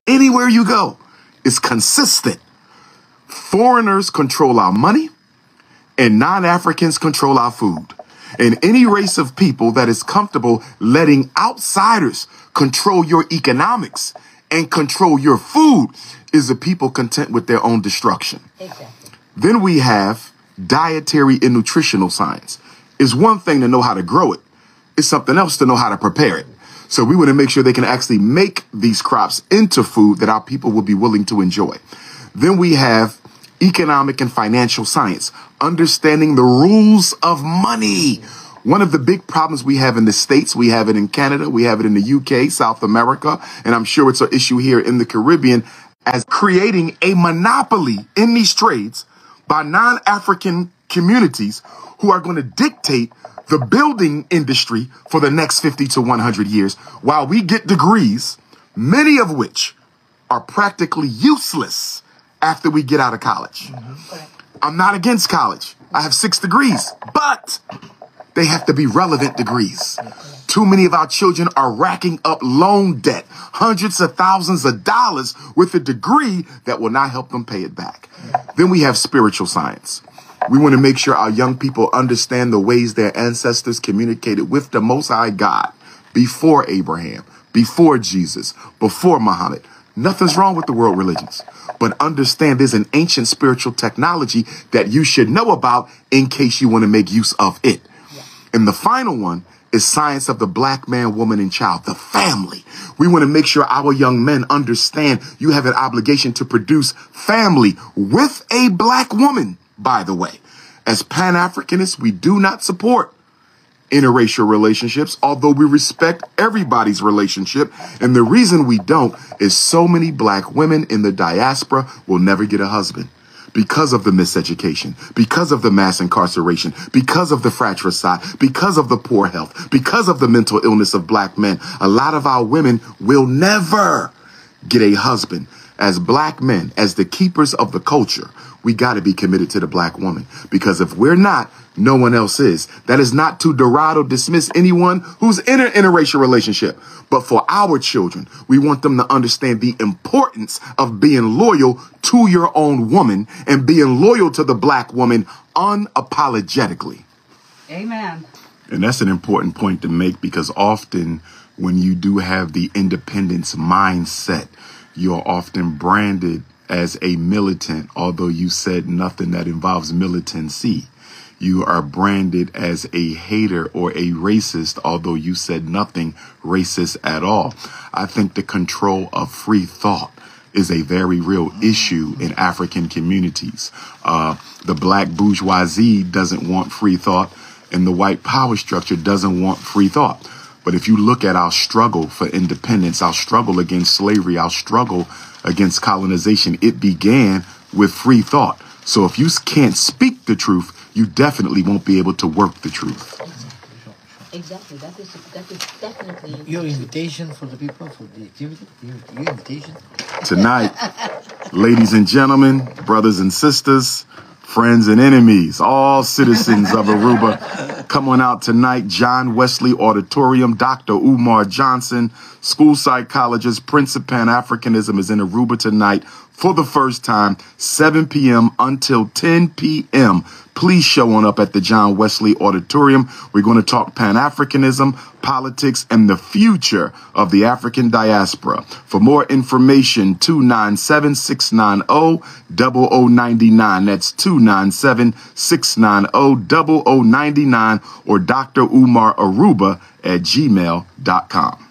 Anywhere you go, it's consistent. Foreigners control our money, and non-Africans control our food. And any race of people that is comfortable letting outsiders control your economics and control your food is a people content with their own destruction. Exactly. Then we have dietary and nutritional science. It's one thing to know how to grow it. It's something else to know how to prepare it. So we want to make sure they can actually make these crops into food that our people will be willing to enjoy. Then we have economic and financial science, understanding the rules of money. One of the big problems we have in the States, we have it in Canada, we have it in the UK, South America, and I'm sure it's an issue here in the Caribbean, as creating a monopoly in these trades by non-African communities who are going to dictate the building industry for the next 50 to 100 years, while we get degrees, many of which are practically useless after we get out of college. I'm not against college. I have 6 degrees, but they have to be relevant degrees. Too many of our children are racking up loan debt, hundreds of thousands of dollars with a degree that will not help them pay it back. Then we have spiritual science. We want to make sure our young people understand the ways their ancestors communicated with the Most High God before Abraham, before Jesus, before Muhammad. Nothing's wrong with the world religions, but understand there's an ancient spiritual technology that you should know about in case you want to make use of it. And the final one is science of the black man, woman, and child, the family. We want to make sure our young men understand you have an obligation to produce family with a black woman, by the way. As Pan-Africanists, we do not support interracial relationships, although we respect everybody's relationship. And the reason we don't is so many black women in the diaspora will never get a husband because of the miseducation, because of the mass incarceration, because of the fratricide, because of the poor health, because of the mental illness of black men. A lot of our women will never get a husband. As black men, as the keepers of the culture, we got to be committed to the black woman, because if we're not, no one else is. That is not to deride or dismiss anyone who's in an interracial relationship. But for our children, we want them to understand the importance of being loyal to your own woman and being loyal to the black woman unapologetically. Amen. And that's an important point to make, because often when you do have the independence mindset, you're often branded as a militant, although you said nothing that involves militancy. You are branded as a hater or a racist, although you said nothing racist at all. I think the control of free thought is a very real issue in African communities. The black bourgeoisie doesn't want free thought, and the white power structure doesn't want free thought. But if you look at our struggle for independence, our struggle against slavery, our struggle against colonization, it began with free thought. So if you can't speak the truth, you definitely won't be able to work the truth. Exactly. That is definitely your invitation for the people for the activity. Your invitation tonight, ladies and gentlemen, brothers and sisters, friends and enemies, all citizens of Aruba, come on out tonight. John Wesley Auditorium. Dr. Umar Johnson, school psychologist, Prince of Pan-Africanism, is in Aruba tonight for the first time, 7 p.m. until 10 p.m. Please show on up at the John Wesley Auditorium. We're going to talk Pan-Africanism, politics, and the future of the African diaspora. For more information, 297-690-0099. That's 297-690-0099, or drumararuba@gmail.com.